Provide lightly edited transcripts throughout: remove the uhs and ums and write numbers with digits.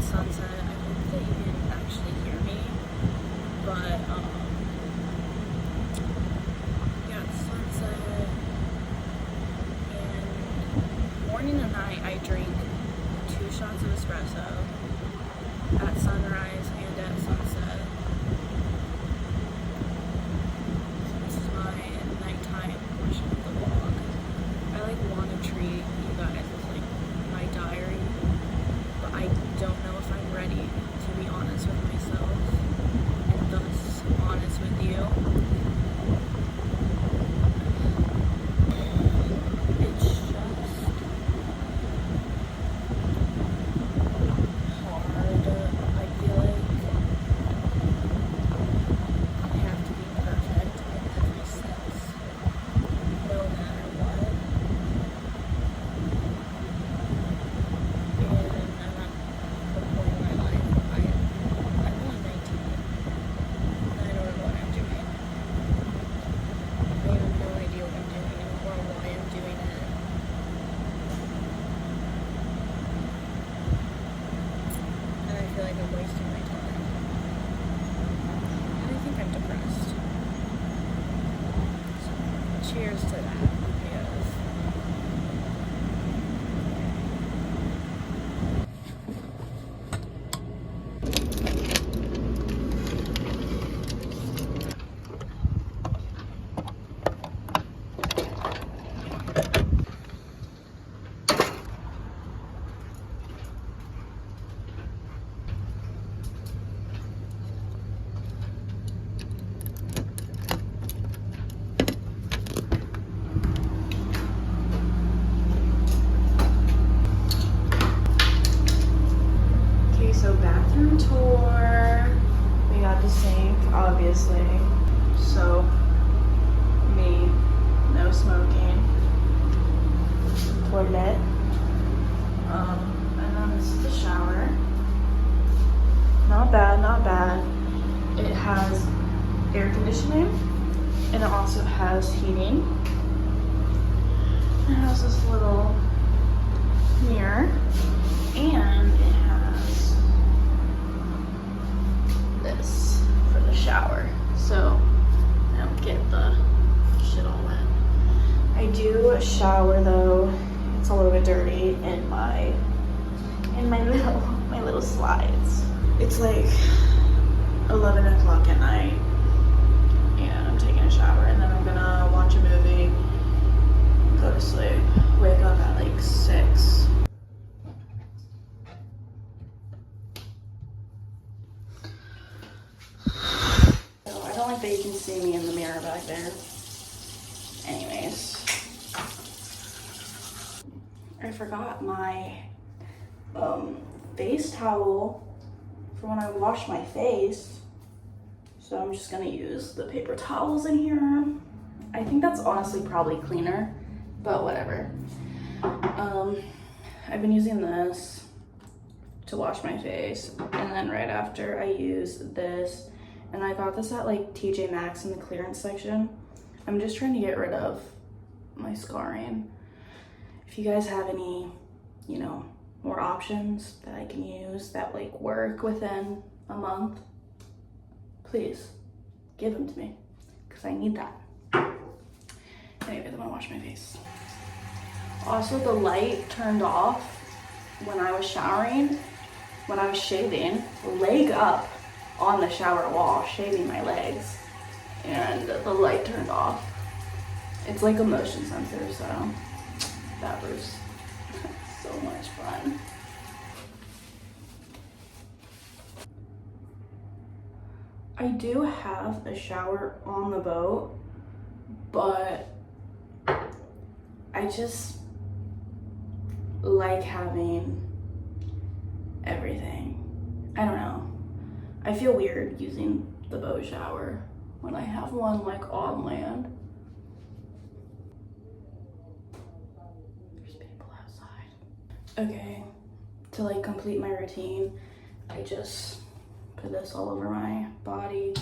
Sunset. I hope that you can actually hear me. But, yeah, it's Sunset. And morning and night, I drink 2 shots of espresso at sunrise and at sunset. So this is my nighttime portion of the vlog. I want to treat you guys as my diary, but I don't know if I'm ready to be honest with myself and thus honest with you. It's just hard. I feel like I have to be perfect in every sense, no matter what. And I'm at the point in my life where I'm only 19 and I don't know what I'm doing. I have no idea what I'm doing or why I'm doing it. And I feel like I'm wasting my time. And I think I'm depressed. So, cheers to that, because okay, so bathroom tour. We got the sink, obviously. So, me, no smoking. Toilet. And then this is the shower. Not bad, not bad. It has air conditioning, and it also has heating. It has this little mirror, and it has this for the shower, so I don't get the shit all wet. I do shower though; it's a little bit dirty in my little slides. It's like 11 o'clock at night, and I'm taking a shower, and then I'm gonna watch a movie, go to sleep, wake up at like 6. I don't like that you can see me in the mirror back there. Anyways, I forgot my face towel for when I wash my face, so I'm just gonna use the paper towels in here. I think that's honestly probably cleaner, but whatever. I've been using this to wash my face, and then right after I use this, and I got this at like TJ Maxx in the clearance section. I'm just trying to get rid of my scarring. If you guys have any, more options that I can use that like work within a month, please give them to me, because I need that. Anyways, I'm gonna wash my face. Also, the light turned off when I was showering, when I was shaving, leg up on the shower wall, shaving my legs, and the light turned off. It's like a motion sensor, so that was so much fun. I do have a shower on the boat, but I just like having everything. I don't know. I feel weird using the boat shower when I have one like on land. There's people outside. Okay, to like complete my routine, I just put this all over my body.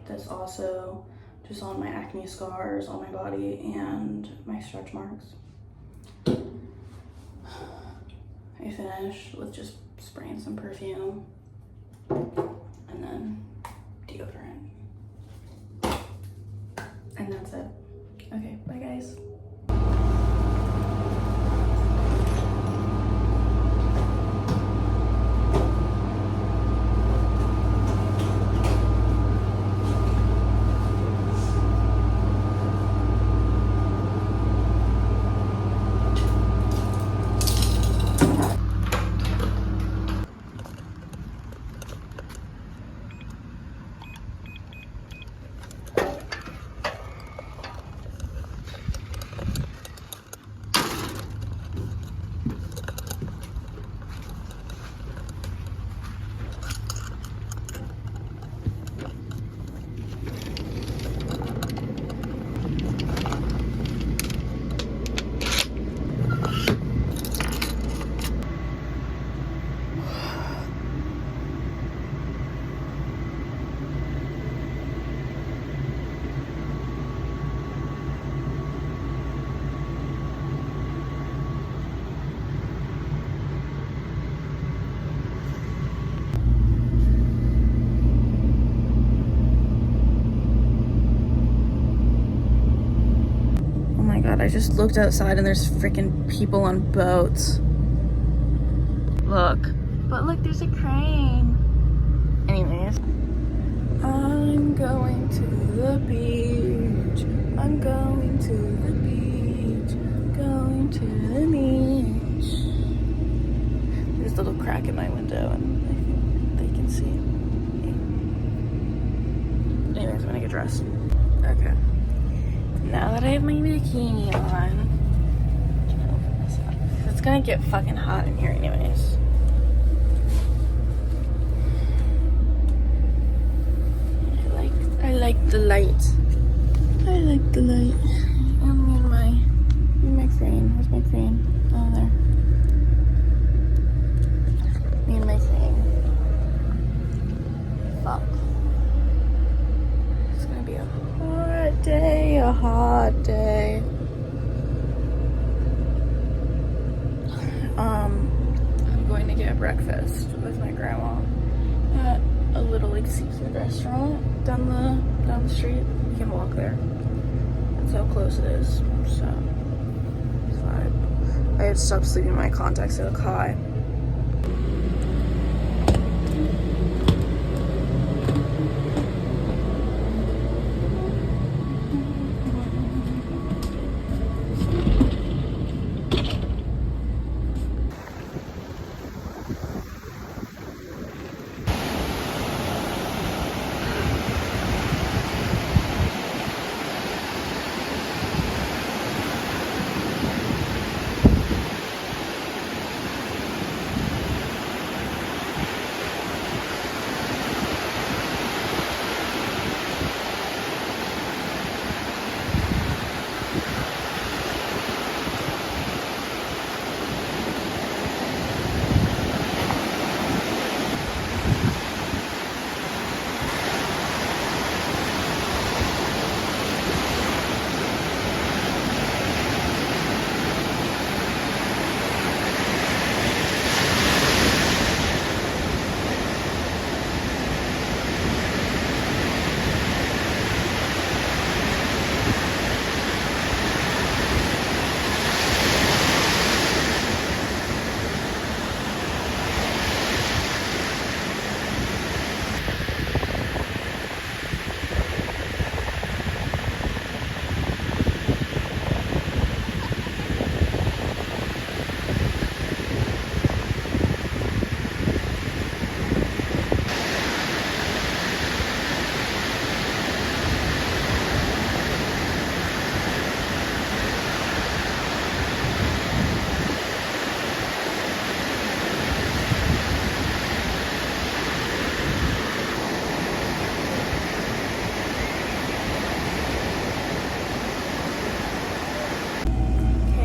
This also just on my acne scars on my body and my stretch marks. I finish with just spraying some perfume, and then deodorant. And that's it. Okay, bye guys. I just looked outside and there's freaking people on boats. Look. But look, there's a crane. Anyways. I'm going to the beach. I'm going to the beach. Going to the beach. There's a little crack in my window and I think they can see me. Anyways, I'm gonna get dressed. Okay. Now that I have my bikini on, I'm gonna open this up. It's gonna get fucking hot in here anyways. I like the light. I like the light. And me and my crane. Where's my crane? Oh, there. Me and my crane. Fuck. It's gonna be a hot day, a hot day. I'm going to get breakfast with my grandma at a little like seafood restaurant down the street. You can walk there. That's how close it is. So it's fine. I had stopped sleeping my contacts at a high.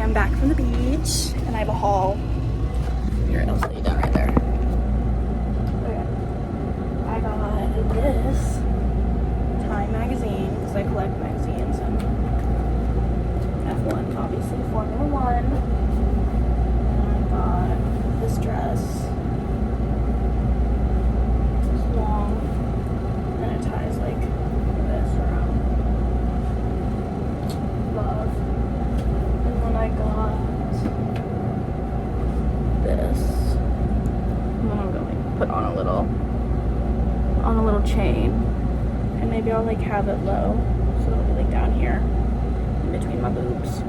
I'm back from the beach and I have a haul. Here, I'll lay down right there. Okay. I got this Time magazine because I collect magazines and F1, obviously Formula One. And I got this dress chain, and maybe I'll like have it low, so it'll be like down here in between my boobs.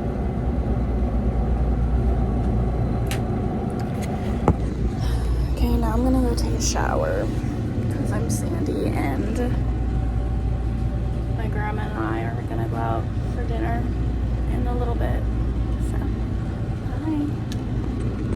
Okay, now I'm gonna go take a shower because I'm sandy, and my grandma and I are gonna go out for dinner in a little bit. So, bye.